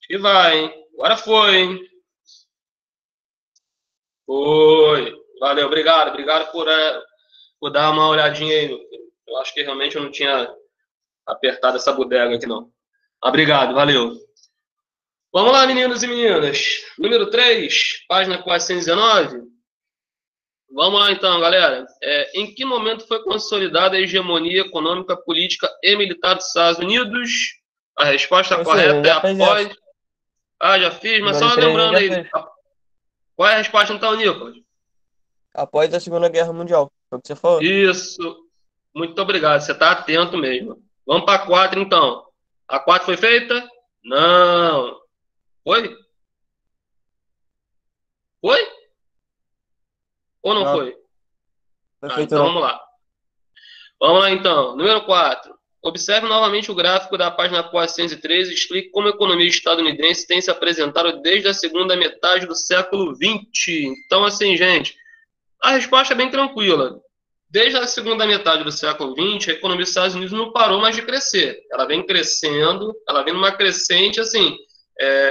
E vai, hein? Agora foi, hein? Foi. Valeu, obrigado por dar uma olhadinha aí, meu filho. Eu acho que realmente eu não tinha apertado essa bodega aqui, não. Obrigado, valeu. Vamos lá, meninos e meninas. Número 3, página 419. Vamos lá, então, galera. Em que momento foi consolidada a hegemonia econômica, política e militar dos Estados Unidos? A resposta Professor, eu correta é já fiz essa. após... Ah, já fiz, mas Número só 3 a gente lembrando já aí. fez. Qual é a resposta, então, Nicolas? Após a Segunda Guerra Mundial. Foi o que você falou? Isso. Muito obrigado. Você está atento mesmo. Vamos para a 4, então. A 4 foi feita? Não. Foi? Foi? Ou não Não, foi? foi Ah, feito então não. vamos lá. Vamos lá, então. Número 4. Observe novamente o gráfico da página 403 e explique como a economia estadunidense tem se apresentado desde a segunda metade do século XX. Então, assim, gente, a resposta é bem tranquila. Desde a segunda metade do século XX, a economia dos Estados Unidos não parou mais de crescer. Ela vem crescendo, ela vem numa crescente, assim,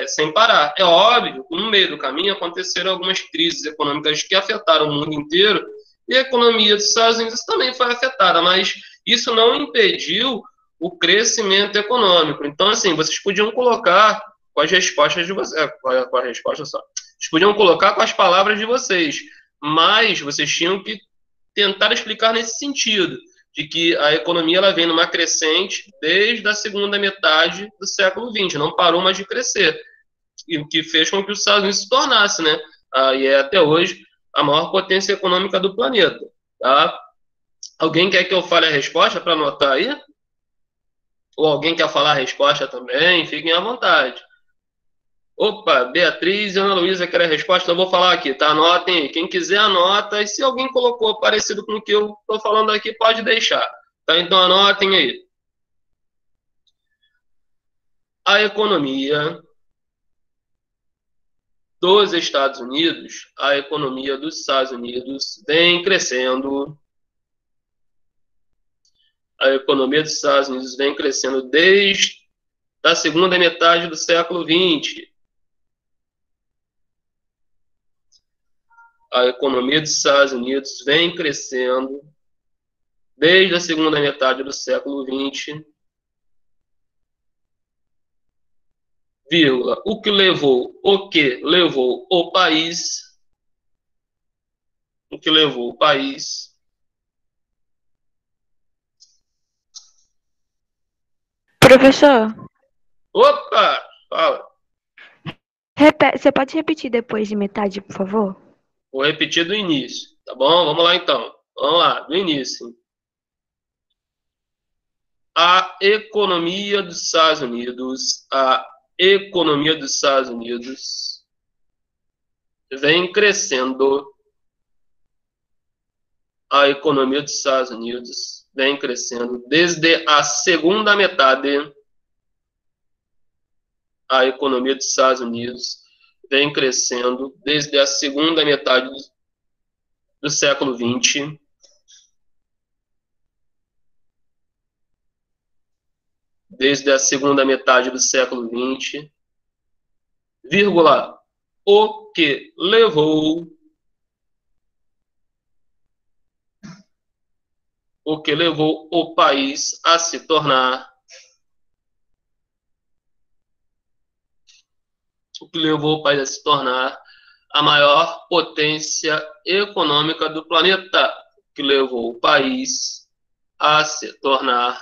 sem parar. É óbvio que no meio do caminho aconteceram algumas crises econômicas que afetaram o mundo inteiro e a economia dos Estados Unidos também foi afetada, mas isso não impediu o crescimento econômico. Então, assim, vocês podiam colocar com as respostas de vocês, com a resposta só. Vocês podiam colocar com as palavras de vocês, mas vocês tinham que tentar explicar nesse sentido, de que a economia ela vem numa crescente desde a segunda metade do século XX, não parou mais de crescer, e o que fez com que os Estados Unidos se tornasse, né, e é até hoje a maior potência econômica do planeta. Tá? Alguém quer que eu fale a resposta para anotar aí? Ou alguém quer falar a resposta também? Fiquem à vontade. Opa, Beatriz e Ana Luísa querem a resposta, eu vou falar aqui, tá? Anotem aí. Quem quiser, anota. E se alguém colocou parecido com o que eu estou falando aqui, pode deixar. Tá? Então, anotem aí. A economia dos Estados Unidos, a economia dos Estados Unidos vem crescendo. A economia dos Estados Unidos vem crescendo desde a segunda metade do século XX. A economia dos Estados Unidos vem crescendo desde a segunda metade do século XX, vírgula, o que levou o país, Professor, opa, fala, você pode repetir depois de metade, por favor? vou repetir do início, tá bom? Vamos lá então, vamos lá, do início. A economia dos Estados Unidos, a economia dos Estados Unidos vem crescendo, a economia dos Estados Unidos vem crescendo desde a segunda metade, a economia dos Estados Unidos vem crescendo desde a segunda metade do século XX, desde a segunda metade do século XX, vírgula, o que levou o país a se tornar a maior potência econômica do planeta, que levou o país a se tornar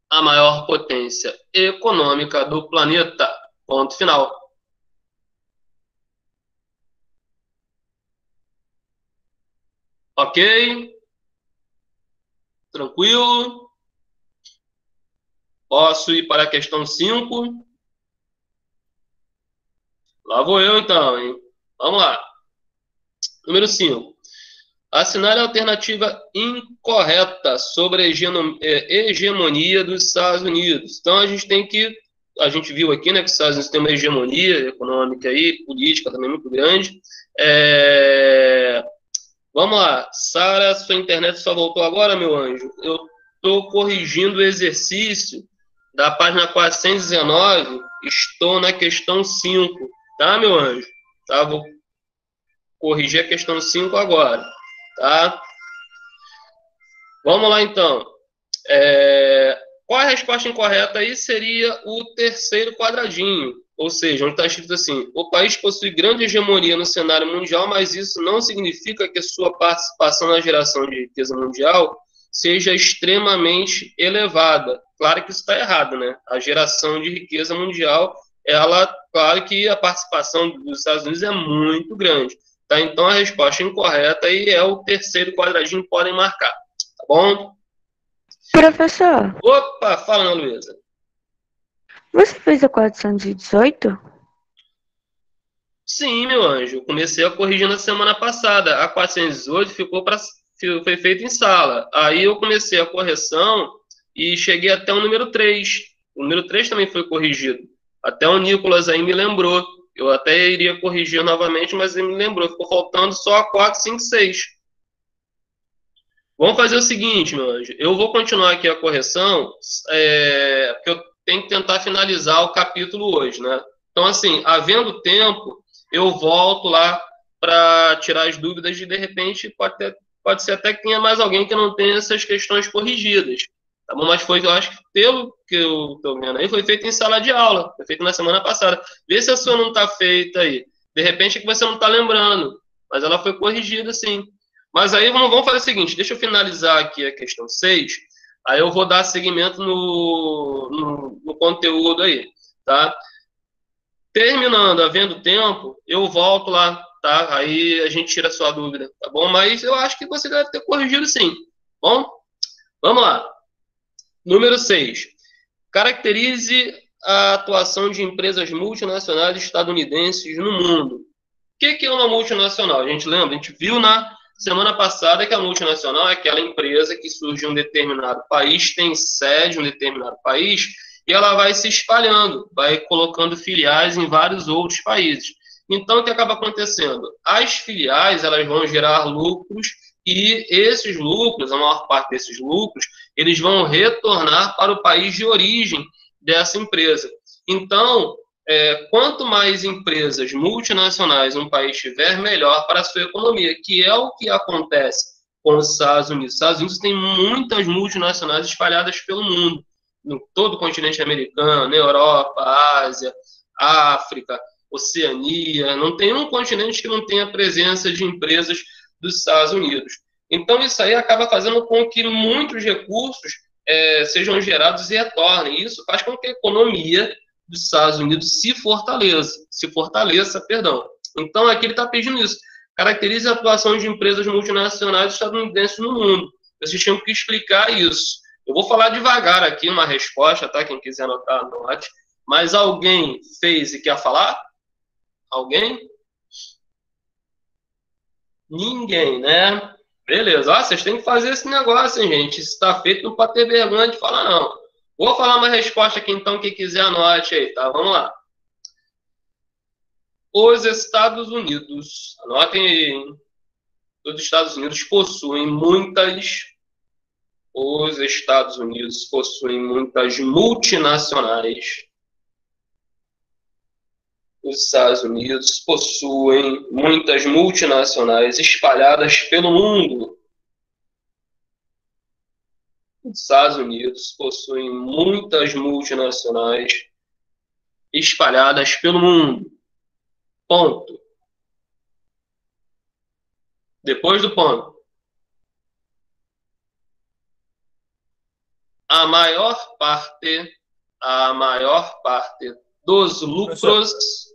a maior potência econômica do planeta. Ponto final. Ok? Tranquilo? Posso ir para a questão 5? Lá vou eu então, hein? Vamos lá. Número 5. Assinale a alternativa incorreta sobre a hegemonia dos Estados Unidos. Então, a gente viu aqui, né, que os Estados Unidos têm uma hegemonia econômica e política também muito grande. Vamos lá. Sara, sua internet só voltou agora, meu anjo? Eu estou corrigindo o exercício da página 419, estou na questão 5, tá, meu anjo? Tá, vou corrigir a questão 5 agora, tá? Vamos lá, então. Qual a resposta incorreta aí? Seria o terceiro quadradinho, ou seja, onde está escrito assim: o país possui grande hegemonia no cenário mundial, mas isso não significa que sua participação na geração de riqueza mundial seja extremamente elevada. Claro que isso está errado, né? A geração de riqueza mundial, claro que a participação dos Estados Unidos é muito grande, tá? Então a resposta incorreta aí é o terceiro quadradinho, podem marcar, tá bom? Professor, Opa, fala, Ana Luísa. você fez a 418? Sim, meu anjo, eu comecei a corrigir na semana passada. A 418 foi feita em sala. Aí eu comecei a correção e cheguei até o número 3. O número 3 também foi corrigido. Até o Nicolas aí me lembrou. Eu até iria corrigir novamente, mas ele me lembrou. Ficou faltando só a 456. Vamos fazer o seguinte, meu anjo. Eu vou continuar aqui a correção, porque eu tenho que tentar finalizar o capítulo hoje, né? Então, assim, havendo tempo, eu volto lá para tirar as dúvidas de repente, pode ser até que tenha mais alguém que não tenha essas questões corrigidas. Tá bom? Mas eu acho que pelo que eu estou vendo aí, foi feito em sala de aula. Foi feito na semana passada. Vê se a sua não está feita aí. De repente é que você não está lembrando. Mas ela foi corrigida, sim. Mas aí vamos fazer o seguinte, deixa eu finalizar aqui a questão 6, aí eu vou dar seguimento no conteúdo aí, tá? Terminando, havendo tempo, eu volto lá, tá? Aí a gente tira a sua dúvida, tá bom? Mas eu acho que você deve ter corrigido sim, bom? Vamos lá. Número 6. Caracterize a atuação de empresas multinacionais estadunidenses no mundo. O que é uma multinacional? A gente lembra? A gente viu na semana passada que a multinacional é aquela empresa que surge em um determinado país, tem sede em um determinado país, e ela vai se espalhando, vai colocando filiais em vários outros países. Então, o que acaba acontecendo? As filiais, elas vão gerar lucros, e esses lucros, a maior parte desses lucros, eles vão retornar para o país de origem dessa empresa. Então, quanto mais empresas multinacionais um país tiver, melhor para a sua economia, que é o que acontece com os Estados Unidos. Os Estados Unidos têm muitas multinacionais espalhadas pelo mundo, em todo o continente americano, Europa, Ásia, África, Oceania. Não tem um continente que não tenha presença de empresas dos Estados Unidos. Então, isso aí acaba fazendo com que muitos recursos sejam gerados e retornem. Isso faz com que a economia dos Estados Unidos se fortaleça, perdão. Então, aqui ele está pedindo isso. Caracteriza a atuação de empresas multinacionais estadunidenses no mundo. Vocês tinham que explicar isso. Eu vou falar devagar aqui uma resposta, tá? Quem quiser anotar, anote. Mas alguém fez e quer falar? Alguém? Ninguém, né? Beleza. Ó, vocês têm que fazer esse negócio, hein, gente? Se está feito, não pode ter vergonha de falar, não. Vou falar uma resposta aqui, então, quem quiser anote aí, tá? Vamos lá. Os Estados Unidos, anotem aí, os Estados Unidos possuem muitas multinacionais. Os Estados Unidos possuem muitas multinacionais espalhadas pelo mundo. Os Estados Unidos possuem muitas multinacionais espalhadas pelo mundo. Ponto. Depois do ponto. A maior parte dos lucros...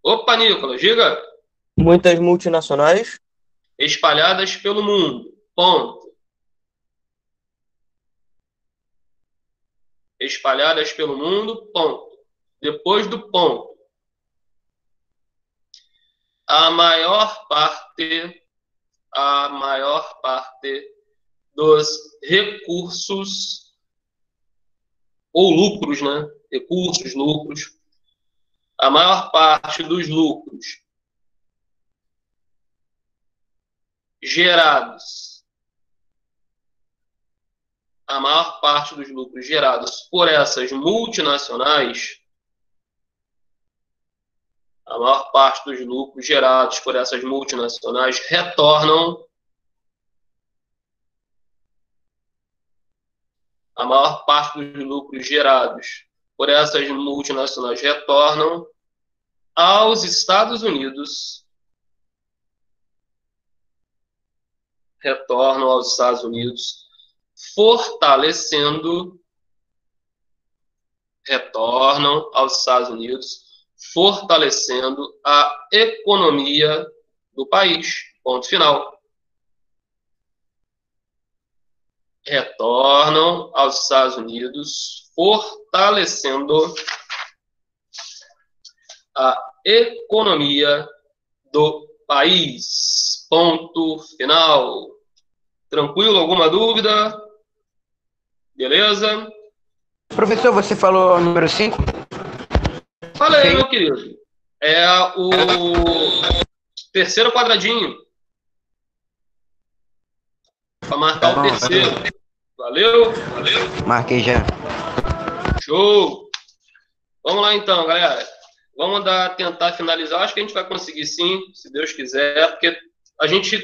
Opa, Nicolas, diga. Muitas multinacionais Espalhadas pelo mundo. Ponto. Espalhadas pelo mundo. Ponto. Depois do ponto. A maior parte dos recursos ou lucros, né? Recursos, lucros. A maior parte dos lucros gerados a maior parte dos lucros gerados por essas multinacionais, a maior parte dos lucros gerados por essas multinacionais retornam, a maior parte dos lucros gerados por essas multinacionais retornam aos Estados Unidos, fortalecendo a economia do país. Ponto final. Retornam aos Estados Unidos, fortalecendo a economia do país. Ponto final. Tranquilo? Alguma dúvida? Beleza? Professor, você falou o número 5? Fala aí, meu querido. É o terceiro quadradinho. Para marcar o terceiro. Valeu? Marquei já. Show! Vamos lá então, galera. Vamos tentar finalizar. Acho que a gente vai conseguir sim, se Deus quiser, porque a gente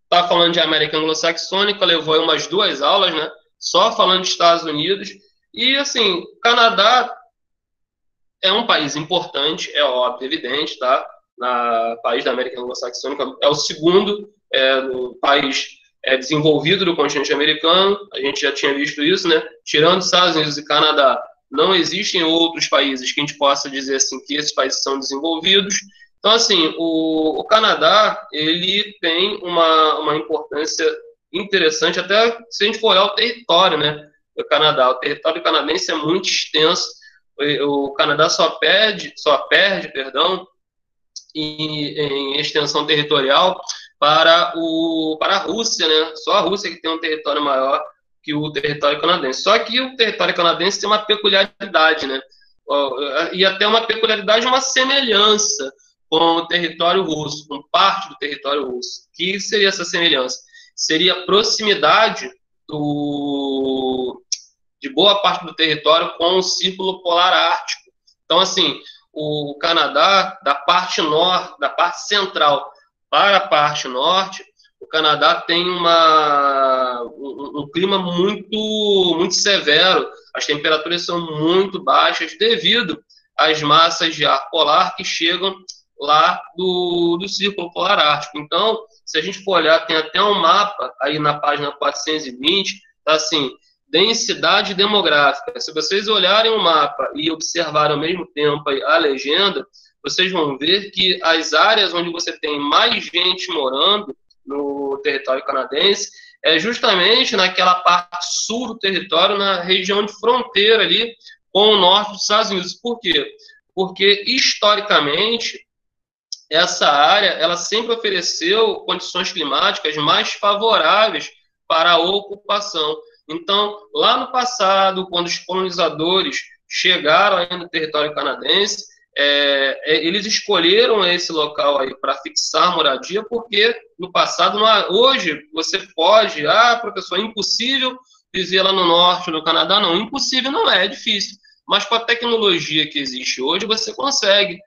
está falando de América Anglo-Saxônica, levou aí umas 2 aulas, né? Só falando de Estados Unidos. E, assim, o Canadá é um país importante, é óbvio, evidente, tá? País da América Anglo-Saxônica, é o segundo país desenvolvido do continente americano. A gente já tinha visto isso, né? Tirando os Estados Unidos e Canadá, não existem outros países que a gente possa dizer assim que esses países são desenvolvidos. Então, assim, o Canadá, ele tem uma importância interessante, até se a gente for olhar o território, né, do Canadá. O território canadense é muito extenso. O Canadá só perde, em extensão territorial para a Rússia, né? Só a Rússia que tem um território maior que o território canadense. Só que o território canadense tem uma peculiaridade, né? E até uma peculiaridade, uma semelhança com o território russo, com parte do território russo. O que seria essa semelhança? Seria a proximidade de boa parte do território com o Círculo Polar Ártico. Então, assim, o Canadá, da parte central para a parte norte, o Canadá tem um clima muito severo. As temperaturas são muito baixas devido às massas de ar polar que chegam lá do Círculo Polar Ártico. Então, se a gente for olhar, tem até um mapa aí na página 420, tá assim, densidade demográfica. Se vocês olharem o mapa e observarem ao mesmo tempo a legenda, vocês vão ver que as áreas onde você tem mais gente morando no território canadense é justamente naquela parte sul do território, na região de fronteira ali com o norte dos Estados Unidos. Por quê? Porque, historicamente, essa área ela sempre ofereceu condições climáticas mais favoráveis para a ocupação. Então, lá no passado, quando os colonizadores chegaram aí no território canadense, eles escolheram esse local aí para fixar a moradia, porque no passado, hoje, você pode, professor, é impossível viver lá no norte, no Canadá. Não, impossível não é difícil. Mas com a tecnologia que existe hoje, você consegue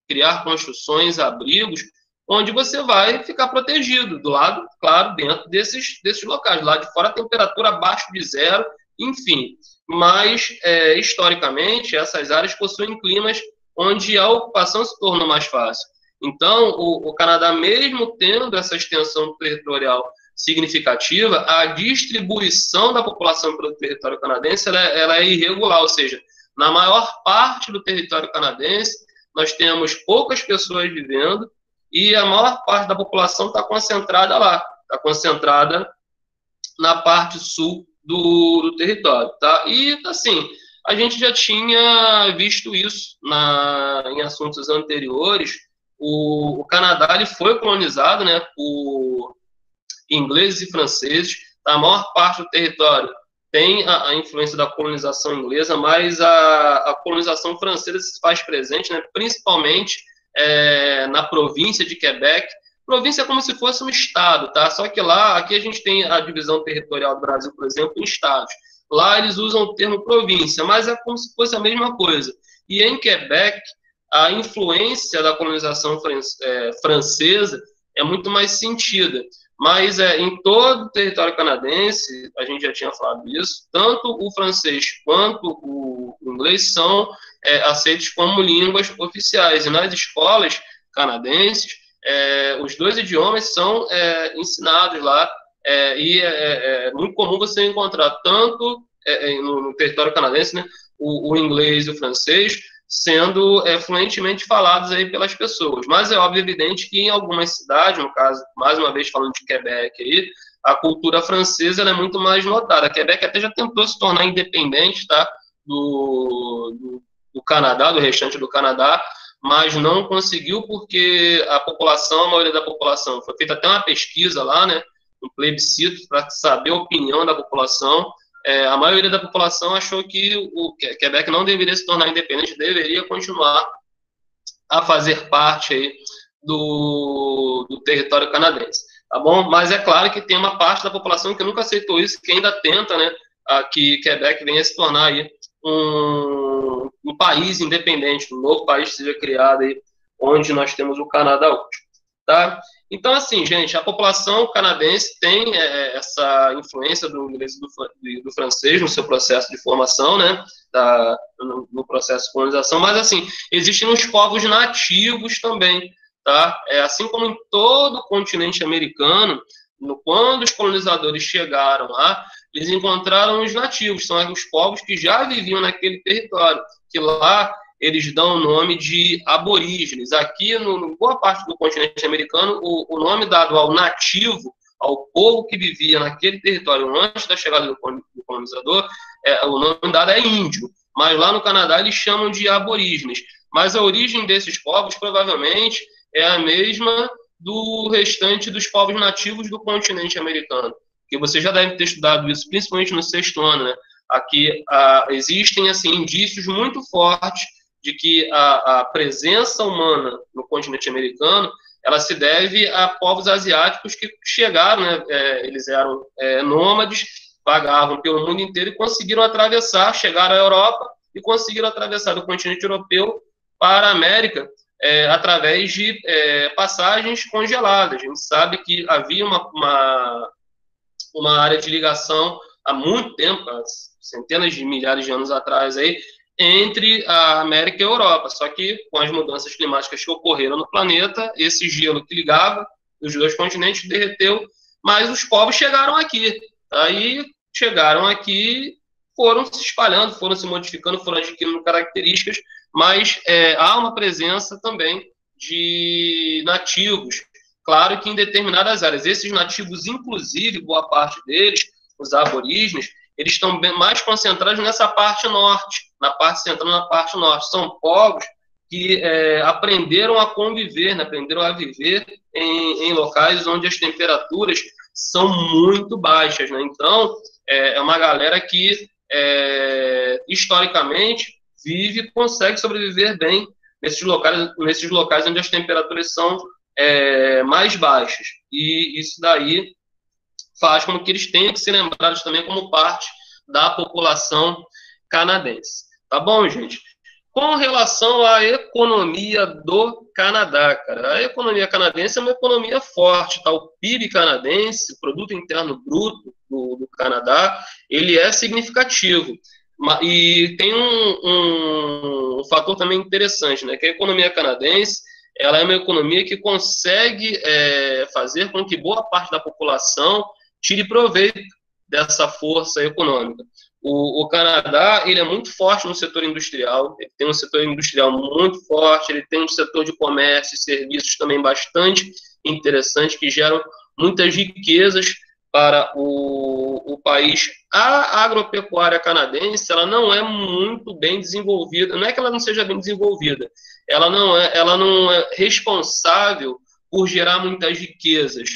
criar construções, abrigos, onde você vai ficar protegido, do lado, claro, dentro desses locais. Lá de fora, a temperatura abaixo de zero, enfim. Mas, historicamente, essas áreas possuem climas onde a ocupação se torna mais fácil. Então, o Canadá, mesmo tendo essa extensão territorial significativa, a distribuição da população pelo território canadense ela é irregular, ou seja, na maior parte do território canadense, nós temos poucas pessoas vivendo e a maior parte da população está concentrada lá, está concentrada na parte sul do território, tá? E, assim, a gente já tinha visto isso em assuntos anteriores. O Canadá ele foi colonizado, né, por ingleses e franceses. A maior parte do território tem a influência da colonização inglesa, mas a colonização francesa se faz presente, né, principalmente na província de Quebec, Província é como se fosse um estado, tá? Só que lá, aqui a gente tem a divisão territorial do Brasil, por exemplo, em estados. Lá eles usam o termo província, mas é como se fosse a mesma coisa. E em Quebec, a influência da colonização francesa é muito mais sentida. Mas em todo o território canadense, a gente já tinha falado isso, tanto o francês quanto o inglês são aceitos como línguas oficiais. E nas escolas canadenses, os dois idiomas são ensinados lá, e é muito comum você encontrar tanto no território canadense, né, o inglês e o francês sendo fluentemente falados aí pelas pessoas. Mas é óbvio, evidente que em algumas cidades, no caso, mais uma vez falando de Quebec aí, a cultura francesa ela é muito mais notada. Quebec até já tentou se tornar independente, tá, do Canadá, do restante do Canadá, mas não conseguiu porque a população, a maioria da população, foi feita até uma pesquisa lá, né, um plebiscito para saber a opinião da população. A maioria da população achou que o Quebec não deveria se tornar independente, deveria continuar a fazer parte aí do território canadense, tá bom? Mas é claro que tem uma parte da população que nunca aceitou isso, que ainda tenta, né, que Quebec venha se tornar aí um país independente, um novo país que seja criado aí, onde nós temos o Canadá hoje, tá? Então, assim, gente, a população canadense tem essa influência do inglês e do francês no seu processo de formação, né, no processo de colonização, mas, assim, existem os povos nativos também, tá? Assim como em todo o continente americano, quando os colonizadores chegaram lá, eles encontraram os nativos, são os povos que já viviam naquele território, que lá eles dão o nome de aborígenes. Aqui, no boa parte do continente americano, o nome dado ao nativo, ao povo que vivia naquele território antes da chegada do colonizador, o nome dado é índio. Mas lá no Canadá eles chamam de aborígenes. Mas a origem desses povos provavelmente é a mesma do restante dos povos nativos do continente americano. Que você já deve ter estudado isso, principalmente no 6º ano, né? Aqui existem assim, indícios muito fortes de que a presença humana no continente americano ela se deve a povos asiáticos que chegaram, né? Eles eram nômades, vagavam pelo mundo inteiro e conseguiram atravessar, chegaram à Europa e conseguiram atravessar do continente europeu para a América através de passagens congeladas. A gente sabe que havia uma área de ligação há muito tempo, há centenas de milhares de anos atrás, aí, entre a América e a Europa. Só que com as mudanças climáticas que ocorreram no planeta, esse gelo que ligava os dois continentes derreteu, mas os povos chegaram aqui. Aí chegaram aqui, foram se espalhando, foram se modificando, foram adquirindo características, mas há uma presença também de nativos. Claro que em determinadas áreas, esses nativos, inclusive, boa parte deles, os aborígenes, eles estão mais concentrados nessa parte norte, na parte central, na parte norte. São povos que aprenderam a conviver, né, aprenderam a viver em locais onde as temperaturas são muito baixas, né? Então, é uma galera que, historicamente, vive e consegue sobreviver bem nesses locais onde as temperaturas são mais baixas. E isso daí faz com que eles tenham que ser lembrados também como parte da população canadense. Tá bom, gente? Com relação à economia do Canadá, cara, a economia canadense é uma economia forte, tá? O PIB canadense, o Produto Interno Bruto do Canadá, ele é significativo. E tem um fator também interessante, né? Que a economia canadense, ela é uma economia que consegue fazer com que boa parte da população tire proveito dessa força econômica. O Canadá, ele é muito forte no setor industrial, ele tem um setor industrial muito forte, ele tem um setor de comércio e serviços também bastante interessante, que geram muitas riquezas para o país. A agropecuária canadense, ela não é muito bem desenvolvida, não é que ela não seja bem desenvolvida, ela não é responsável por gerar muitas riquezas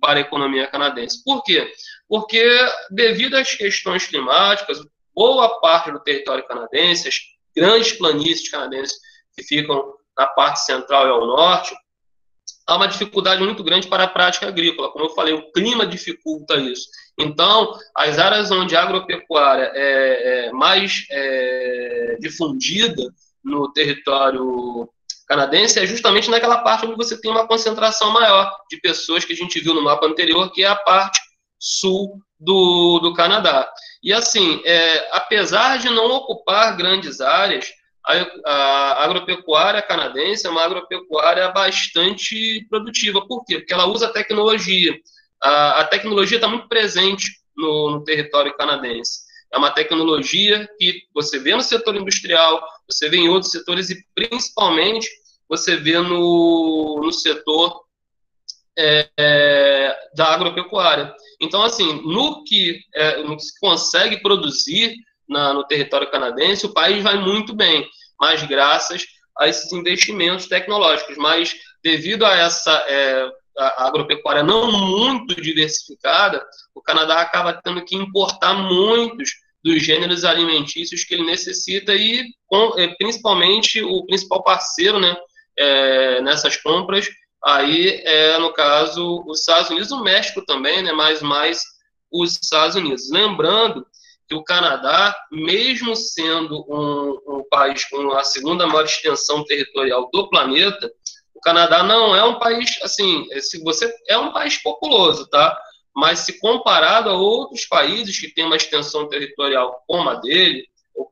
para a economia canadense. Por quê? Porque, devido às questões climáticas, boa parte do território canadense, as grandes planícies canadenses que ficam na parte central e ao norte, há uma dificuldade muito grande para a prática agrícola. Como eu falei, o clima dificulta isso. Então, as áreas onde a agropecuária é mais difundida no território canadense é justamente naquela parte onde você tem uma concentração maior de pessoas que a gente viu no mapa anterior, que é a parte sul do Canadá. E assim, apesar de não ocupar grandes áreas, a agropecuária canadense é uma agropecuária bastante produtiva. Por quê? Porque ela usa tecnologia. A tecnologia está muito presente no território canadense. É uma tecnologia que você vê no setor industrial, você vê em outros setores e principalmente você vê no setor da agropecuária. Então, assim, no que se consegue produzir no território canadense, o país vai muito bem, mas graças a esses investimentos tecnológicos. Mas devido a essa a agropecuária não muito diversificada, o Canadá acaba tendo que importar muitos dos gêneros alimentícios que ele necessita e principalmente o principal parceiro, né, nessas compras aí no caso os Estados Unidos, o México também, né, mas mais os Estados Unidos. Lembrando que o Canadá, mesmo sendo um país com a segunda maior extensão territorial do planeta, o Canadá não é um país, assim, é um país populoso, tá? Mas se comparado a outros países que têm uma extensão territorial como a dele,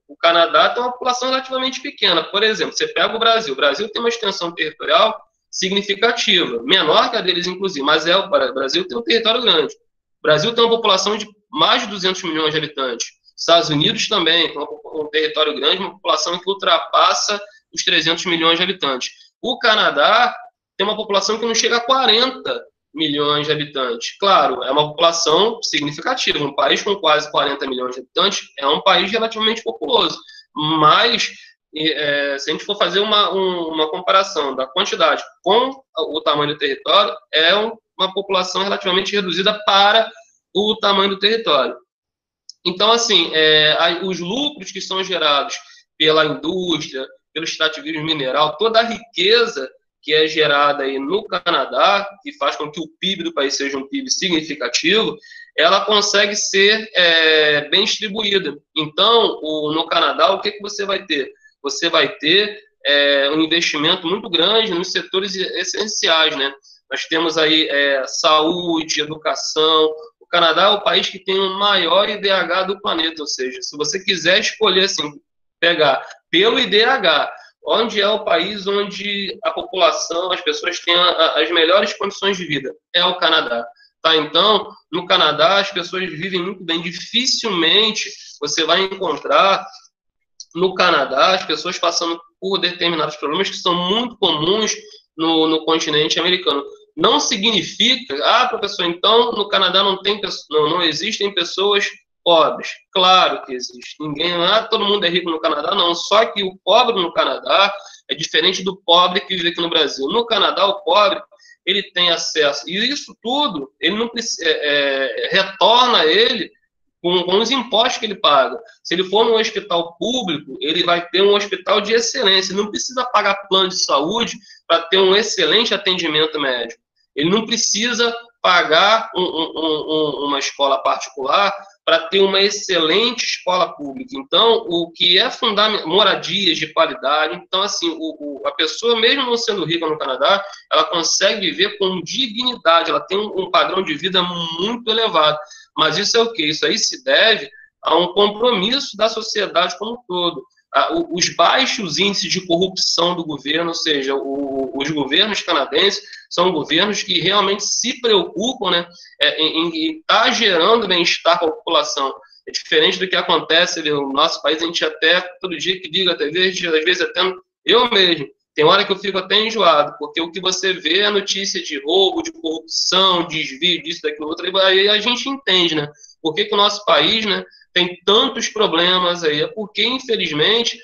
o Canadá tem uma população relativamente pequena. Por exemplo, você pega o Brasil tem uma extensão territorial significativa, menor que a deles, inclusive, mas o Brasil tem um território grande. O Brasil tem uma população de mais de 200 milhões de habitantes. Estados Unidos também tem um território grande, uma população que ultrapassa os 300 milhões de habitantes. O Canadá tem uma população que não chega a 40 milhões de habitantes. Claro, é uma população significativa. Um país com quase 40 milhões de habitantes é um país relativamente populoso. Mas, se a gente for fazer uma comparação da quantidade com o tamanho do território, é uma população relativamente reduzida para o tamanho do território. Então, assim, os lucros que são gerados pela indústria, pelo extrativismo mineral, toda a riqueza que é gerada aí no Canadá, que faz com que o PIB do país seja um PIB significativo, ela consegue ser bem distribuída. Então, no Canadá, o que você vai ter? Você vai ter um investimento muito grande nos setores essenciais, né? Nós temos aí saúde, educação. O Canadá é o país que tem o maior IDH do planeta, ou seja, se você quiser escolher, assim, pegar pelo IDH, onde é o país onde a população, as pessoas têm as melhores condições de vida, é o Canadá. Tá? Então, no Canadá, as pessoas vivem muito bem. Dificilmente você vai encontrar no Canadá as pessoas passando por determinados problemas que são muito comuns no continente americano. Não significa, professor, então no Canadá não existem pessoas pobres. Claro que existe. Todo mundo é rico no Canadá, não. Só que o pobre no Canadá é diferente do pobre que vive aqui no Brasil. No Canadá, o pobre, ele tem acesso, e isso tudo, ele não precisa, retorna a ele com os impostos que ele paga. Se ele for num hospital público, ele vai ter um hospital de excelência. Ele não precisa pagar plano de saúde para ter um excelente atendimento médico. Ele não precisa pagar uma escola particular para ter uma excelente escola pública. Então, o que é fundamental, moradias de qualidade. Então, assim, a pessoa, mesmo não sendo rica no Canadá, ela consegue viver com dignidade, ela tem um padrão de vida muito elevado. Mas isso é o quê? Isso aí se deve a um compromisso da sociedade como um todo. Os baixos índices de corrupção do governo, ou seja, os governos canadenses são governos que realmente se preocupam, né, em estar gerando bem-estar para a população. É diferente do que acontece no nosso país. A gente até, todo dia que liga a TV, às vezes até eu mesmo, tem hora que eu fico até enjoado, porque o que você vê é notícia de roubo, de corrupção, desvio, disso, daquilo, outro, e aí a gente entende, né, por que o nosso país, né, tem tantos problemas aí. É porque, infelizmente,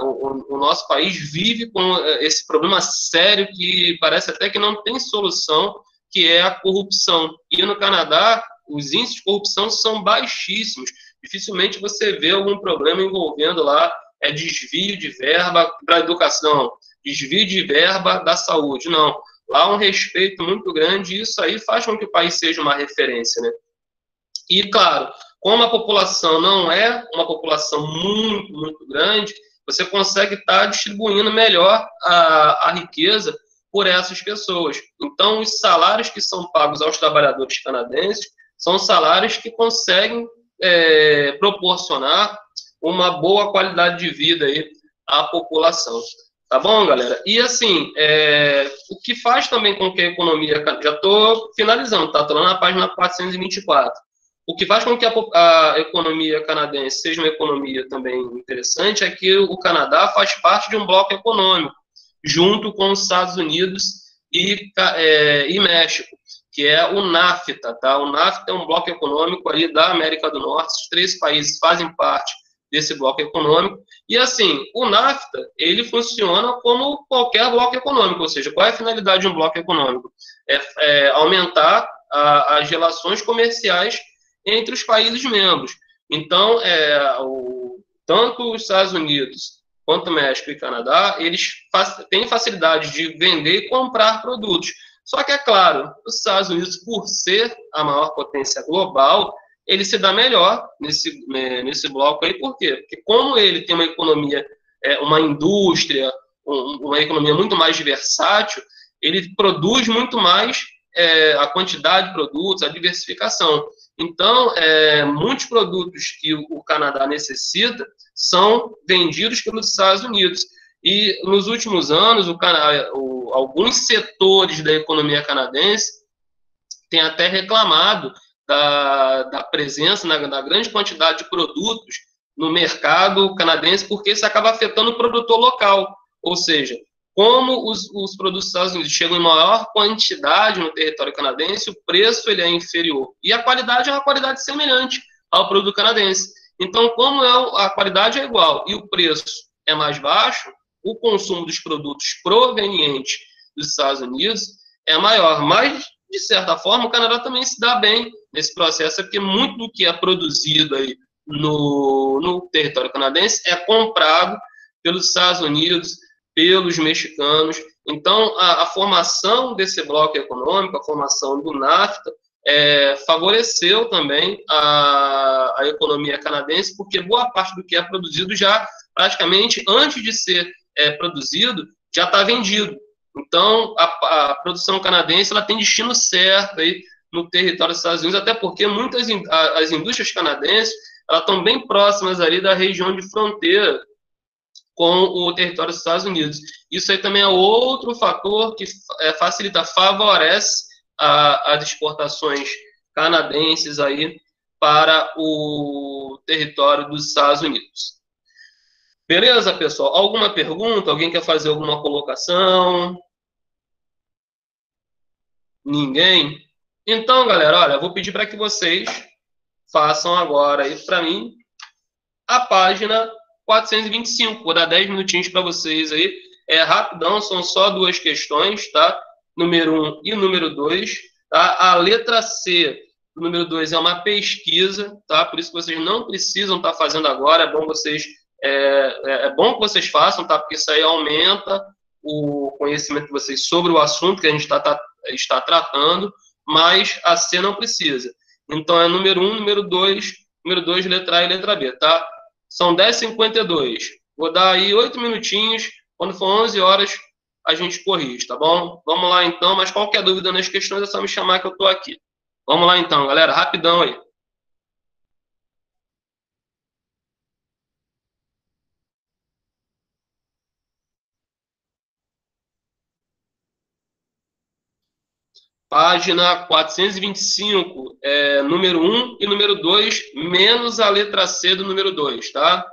o nosso país vive com esse problema sério que parece até que não tem solução, que é a corrupção. E no Canadá, os índices de corrupção são baixíssimos. Dificilmente você vê algum problema envolvendo lá desvio de verba para a educação, desvio de verba da saúde. Não. Lá há um respeito muito grande e isso aí faz com que o país seja uma referência, né? E, claro, como a população não é uma população muito, muito grande, você consegue estar distribuindo melhor a riqueza por essas pessoas. Então, os salários que são pagos aos trabalhadores canadenses são salários que conseguem proporcionar uma boa qualidade de vida aí à população. Tá bom, galera? E assim, o que faz também com que a economia. Já estou finalizando, tá? Estou lá na página 424. O que faz com que a economia canadense seja uma economia também interessante é que o Canadá faz parte de um bloco econômico, junto com os Estados Unidos e México, que é o NAFTA, tá? O NAFTA é um bloco econômico ali da América do Norte, os 3 países fazem parte desse bloco econômico, e assim, o NAFTA, ele funciona como qualquer bloco econômico, ou seja, qual é a finalidade de um bloco econômico? Aumentar as relações comerciais entre os países membros. Então, tanto os Estados Unidos quanto o México e Canadá, eles têm facilidade de vender e comprar produtos. Só que, é claro, os Estados Unidos, por ser a maior potência global, ele se dá melhor nesse bloco aí. Por quê? Porque como ele tem uma economia, uma indústria, uma economia muito mais versátil, ele produz muito mais a quantidade de produtos, a diversificação. Então, muitos produtos que o Canadá necessita são vendidos pelos Estados Unidos. E nos últimos anos, alguns setores da economia canadense têm até reclamado da presença, da grande quantidade de produtos no mercado canadense, porque isso acaba afetando o produtor local. Ou seja, como os produtos dos Estados Unidos chegam em maior quantidade no território canadense, o preço ele é inferior. E a qualidade é uma qualidade semelhante ao produto canadense. Então, como a qualidade é igual e o preço é mais baixo, o consumo dos produtos provenientes dos Estados Unidos é maior. Mas, de certa forma, o Canadá também se dá bem nesse processo, porque muito do que é produzido aí no território canadense é comprado pelos Estados Unidos, pelos mexicanos. Então, a formação desse bloco econômico, a formação do NAFTA, favoreceu também a economia canadense, porque boa parte do que é produzido já, praticamente, antes de ser produzido, já está vendido. Então, a produção canadense ela tem destino certo aí no território dos Estados Unidos, até porque muitas as indústrias canadenses elas estão bem próximas ali da região de fronteira com o território dos Estados Unidos. Isso aí também é outro fator que facilita, favorece as exportações canadenses aí para o território dos Estados Unidos. Beleza, pessoal? Alguma pergunta? Alguém quer fazer alguma colocação? Ninguém? Então, galera, olha, eu vou pedir para que vocês façam agora aí para mim a página 425. Vou dar 10 minutinhos para vocês aí. É rapidão, são só 2 questões, tá? Número 1 e número 2. Tá? A letra C do número 2 é uma pesquisa, tá? Por isso que vocês não precisam estar fazendo agora. É bom que vocês façam, tá? Porque isso aí aumenta o conhecimento de vocês sobre o assunto que a gente está tratando, mas a C não precisa. Então é número 1, número 2, letra A e letra B, tá? São 10h52. Vou dar aí 8 minutinhos. Quando for 11 horas, a gente corrige, tá bom? Vamos lá então, mas qualquer dúvida nas questões é só me chamar que eu tô aqui. Vamos lá então, galera, rapidão aí. Página 425, número 1 e número 2, menos a letra C do número 2, tá?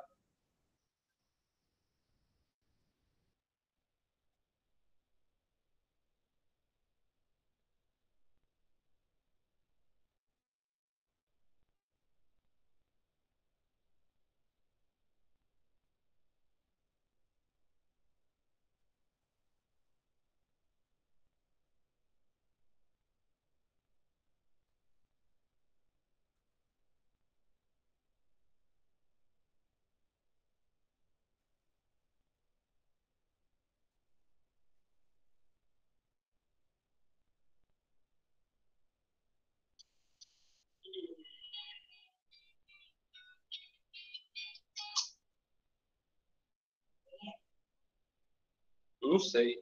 Não sei.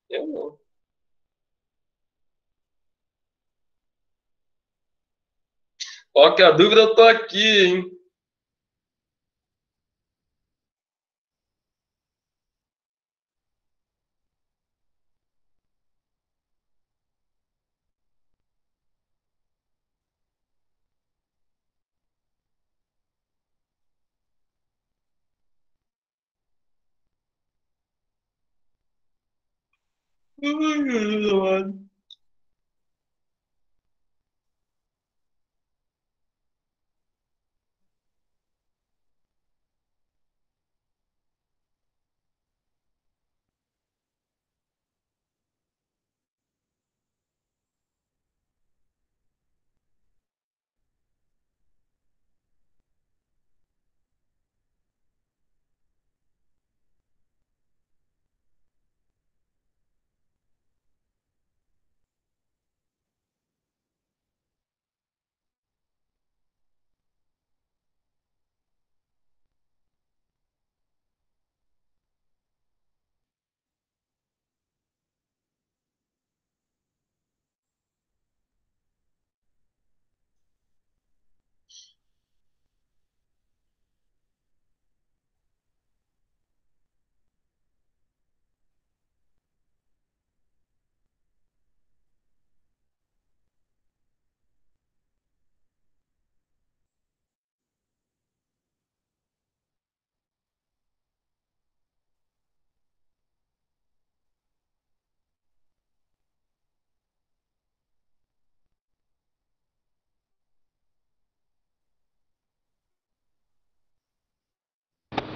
Eu não. Qualquer dúvida, eu tô aqui, hein? Ai, mano.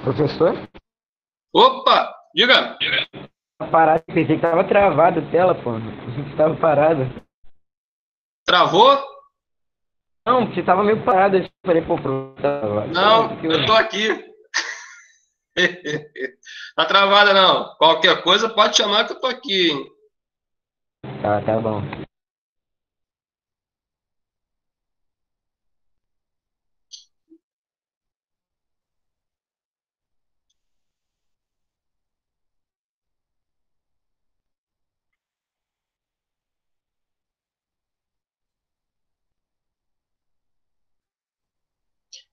Professor? Opa, diga. Parado, pensei que tava travado a tela, pô. Pensei que tava parado. Travou? Não, porque tava meio parado. Eu falei, pô, professor, tá travado. Não, eu tô aqui. Tá travada não. Qualquer coisa pode chamar que eu tô aqui, hein? Tá bom.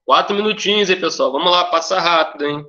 Quatro minutinhos, hein, pessoal? Vamos lá, passa rápido, hein?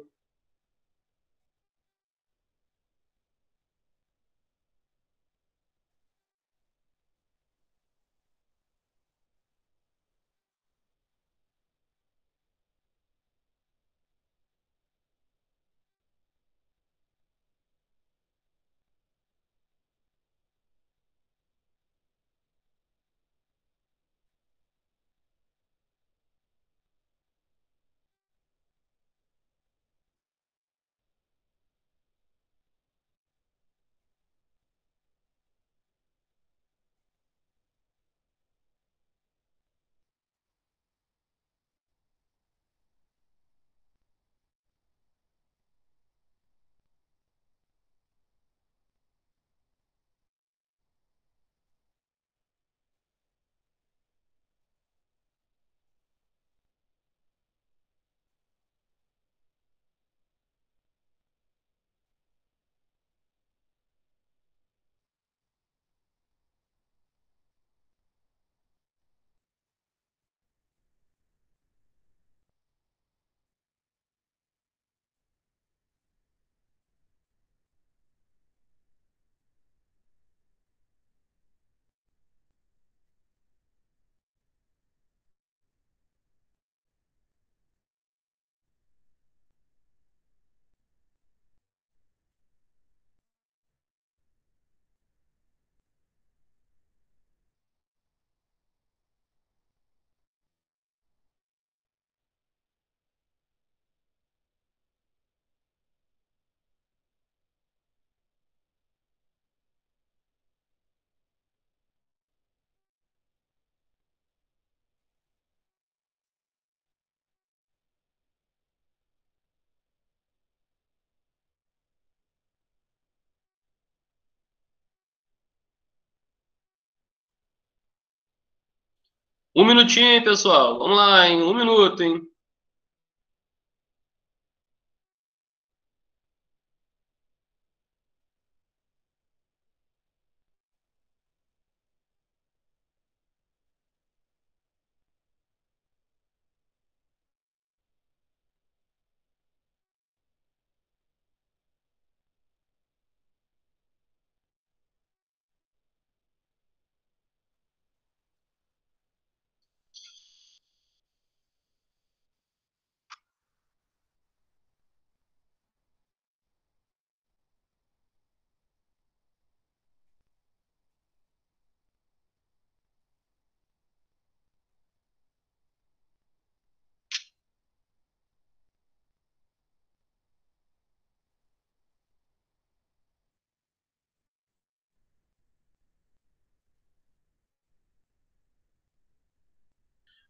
Um minutinho, hein, pessoal? Vamos lá, em um minuto, hein?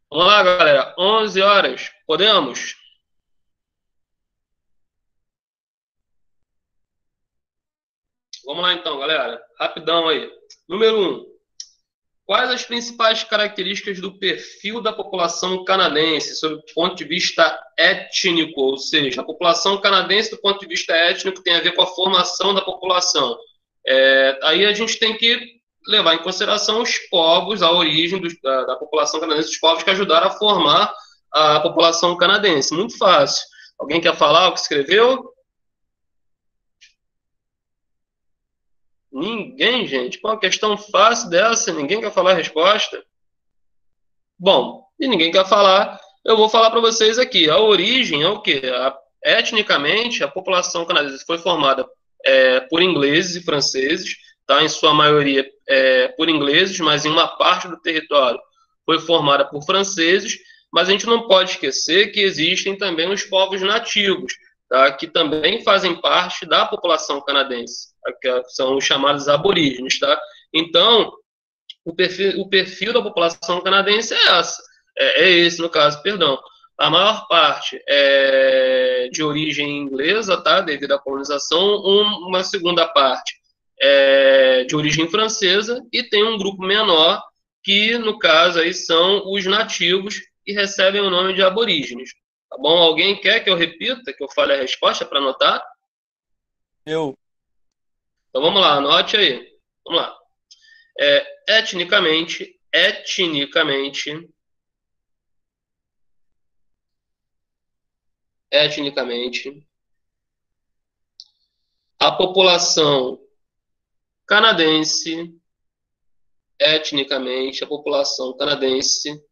Vamos lá, galera. 11 horas. Podemos? Vamos lá, então, galera. Rapidão aí. Número 1. Quais as principais características do perfil da população canadense, sob o ponto de vista étnico? Ou seja, a população canadense, do ponto de vista étnico, tem a ver com a formação da população. Aí a gente tem que levar em consideração os povos, a origem da população canadense, os povos que ajudaram a formar a população canadense. Muito fácil. Alguém quer falar o que escreveu? Ninguém, gente. Pô, uma questão fácil dessa, ninguém quer falar a resposta. Bom, e ninguém quer falar, eu vou falar para vocês aqui. A origem é o quê? Etnicamente, a população canadense foi formada por ingleses e franceses, tá? Em sua maioria por ingleses, mas em uma parte do território foi formada por franceses, mas a gente não pode esquecer que existem também os povos nativos, tá? Que também fazem parte da população canadense, tá? Que são os chamados aborígenes, tá? Então, o perfil da população canadense é esse, no caso, perdão. A maior parte é de origem inglesa, tá? Devido à colonização, uma segunda parte é de origem francesa e tem um grupo menor que, no caso, aí são os nativos que recebem o nome de aborígenes. Tá bom? Alguém quer que eu repita, que eu fale a resposta para anotar? Eu. Então vamos lá, anote aí. Vamos lá. Etnicamente, a população canadense, etnicamente, a população canadense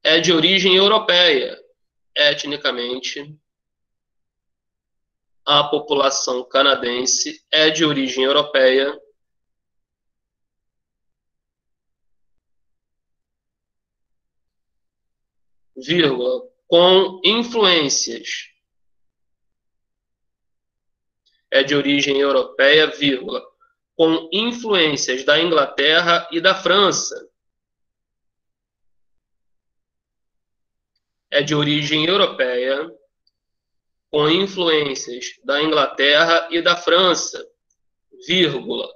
é de origem europeia. Etnicamente, a população canadense é de origem europeia. Vírgula, com influências. É de origem europeia, vírgula, com influências da Inglaterra e da França. É de origem europeia, com influências da Inglaterra e da França, vírgula.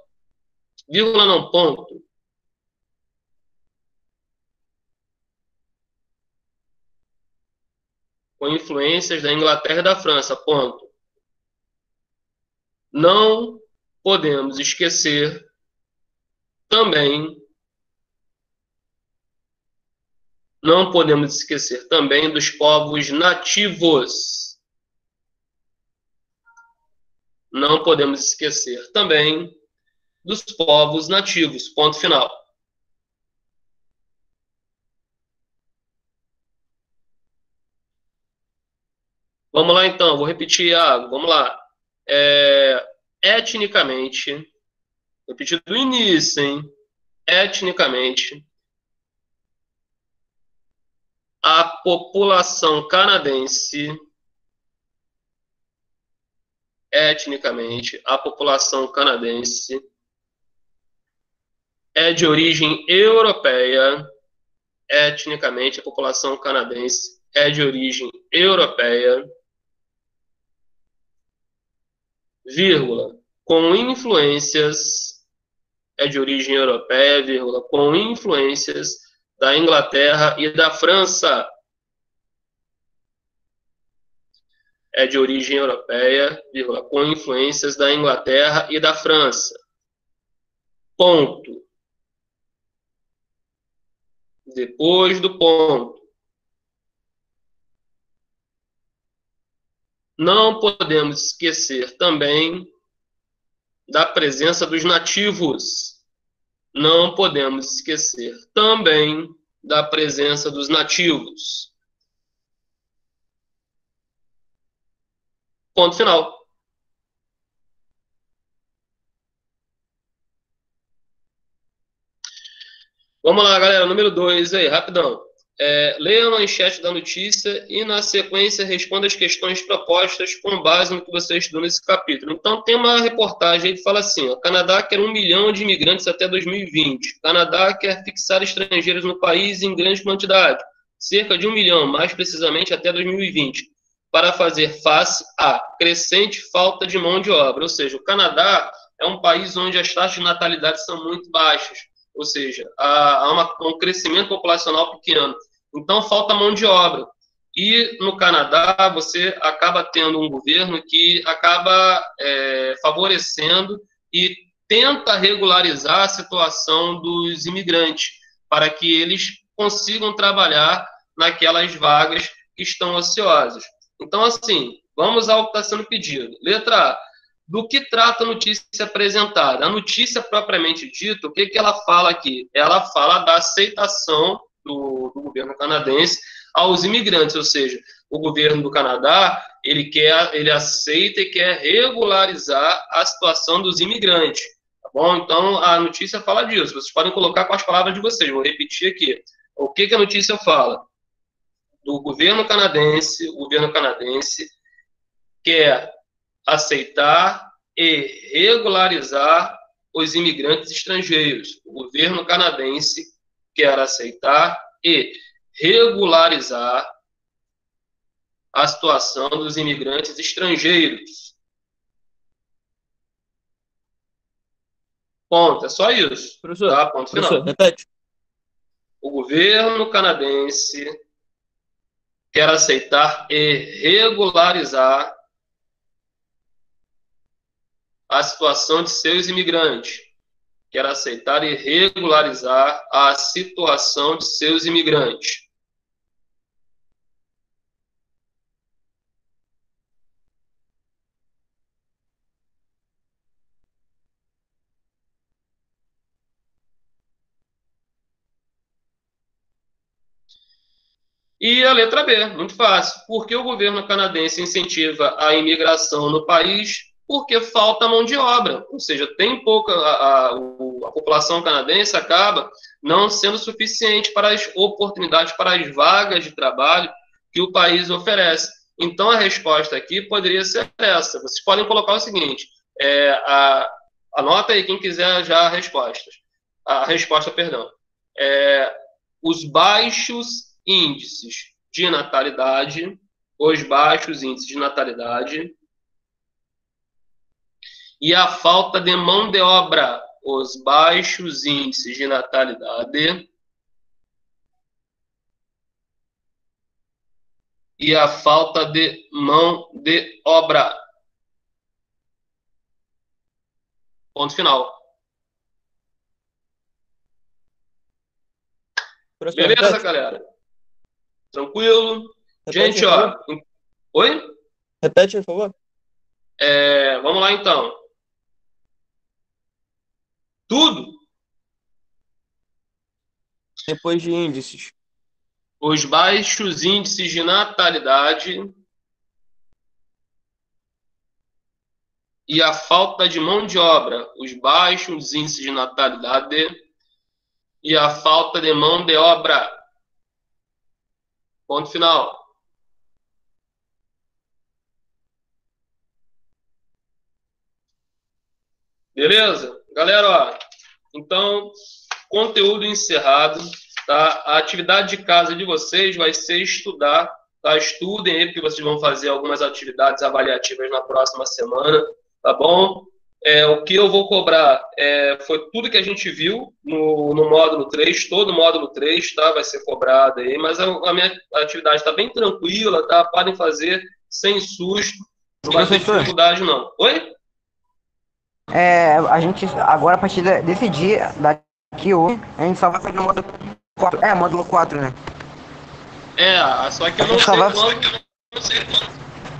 Vírgula não, ponto. Com influências da Inglaterra e da França, ponto. Não podemos esquecer também, dos povos nativos. Não podemos esquecer também dos povos nativos. Ponto final. Vamos lá, então. Vou repetir, Iago. Vamos lá. Etnicamente, repetir do início, hein? Etnicamente, a população canadense, é de origem europeia. Etnicamente, a população canadense é de origem europeia, vírgula, com influências, é de origem europeia, vírgula, com influências da Inglaterra e da França. É de origem europeia, vírgula, com influências da Inglaterra e da França. Ponto. Depois do ponto. Não podemos esquecer também da presença dos nativos. Não podemos esquecer também da presença dos nativos. Ponto final. Vamos lá, galera. Número 2 aí, rapidão. Leia a manchete da notícia e, na sequência, responda as questões propostas com base no que você estudou nesse capítulo. Então, tem uma reportagem aí que fala assim, ó, Canadá quer 1 milhão de imigrantes até 2020. Canadá quer fixar estrangeiros no país em grande quantidade, cerca de 1 milhão, mais precisamente até 2020, para fazer face à crescente falta de mão de obra. Ou seja, o Canadá é um país onde as taxas de natalidade são muito baixas, ou seja, há um crescimento populacional pequeno. Então, falta mão de obra. E no Canadá, você acaba tendo um governo que acaba favorecendo e tenta regularizar a situação dos imigrantes, para que eles consigam trabalhar naquelas vagas que estão ociosas. Então, assim, vamos ao que está sendo pedido. Letra A. Do que trata a notícia apresentada? A notícia propriamente dita, o que ela fala aqui? Ela fala da aceitação do governo canadense aos imigrantes, ou seja, o governo do Canadá, ele aceita e quer regularizar a situação dos imigrantes, tá bom? Então, a notícia fala disso, vocês podem colocar com as palavras de vocês, vou repetir aqui. O que a notícia fala? O governo canadense quer aceitar e regularizar os imigrantes estrangeiros. O governo canadense quer aceitar e regularizar a situação dos imigrantes estrangeiros. Ponto, é só isso. Professor, Tá? Ponto final. professor, repete. O governo canadense quer aceitar e regularizar a situação de seus imigrantes. Quer aceitar e regularizar a situação de seus imigrantes. E a letra B, muito fácil. Por que o governo canadense incentiva a imigração no país? Porque falta mão de obra. Ou seja, tem pouca. A população canadense acaba não sendo suficiente para as oportunidades, para as vagas de trabalho que o país oferece. Então, a resposta aqui poderia ser essa. Vocês podem colocar o seguinte: anota aí quem quiser já a resposta. Os baixos índices de natalidade, e a falta de mão de obra, os baixos índices de natalidade e a falta de mão de obra. Ponto final. Professor, Beleza, repete. galera? Tranquilo? Repete, Gente, por ó. favor. Oi? Repete, por favor. Vamos lá, então. Tudo. Depois de índices. Os baixos índices de natalidade e a falta de mão de obra. Os baixos índices de natalidade e a falta de mão de obra. Ponto final. Beleza? Galera, ó, então, conteúdo encerrado, tá? A atividade de casa de vocês vai ser estudar, tá? Estudem aí, porque vocês vão fazer algumas atividades avaliativas na próxima semana, tá bom? O que eu vou cobrar foi tudo que a gente viu no módulo 3, todo o módulo 3, tá? Vai ser cobrado aí, mas a minha atividade está bem tranquila, tá? Podem fazer sem susto, não vai ter dificuldade, não. Oi? A gente, agora, a partir desse dia, daqui hoje, a gente só vai fazer o módulo 4. Módulo 4, né? Só que eu não sei quando.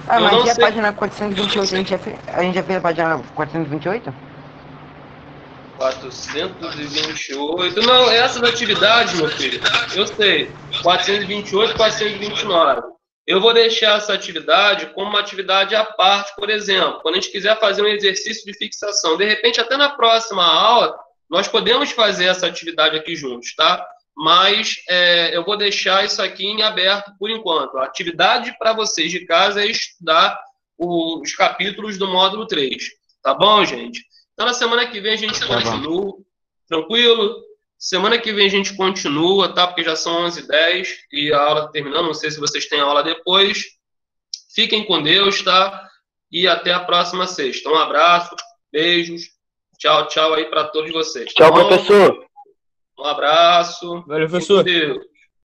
Mas e a página 428? A gente já fez a página 428? 428. Não, essas atividades, meu filho, eu sei. 428, 429. Eu vou deixar essa atividade como uma atividade à parte, por exemplo. Quando a gente quiser fazer um exercício de fixação, de repente, até na próxima aula, nós podemos fazer essa atividade aqui juntos, tá? mas eu vou deixar isso aqui em aberto por enquanto. A atividade para vocês de casa é estudar os capítulos do módulo 3. Tá bom, gente? Então, na semana que vem a gente continua. Tranquilo? Semana que vem a gente continua, tá? Porque já são 11h10 e a aula tá terminando. Não sei se vocês têm aula depois. Fiquem com Deus, tá? E até a próxima sexta. Um abraço, beijos. Tchau, tchau aí para todos vocês. Tchau, tá bom? professor. Um abraço. Valeu, Fique professor. com Deus.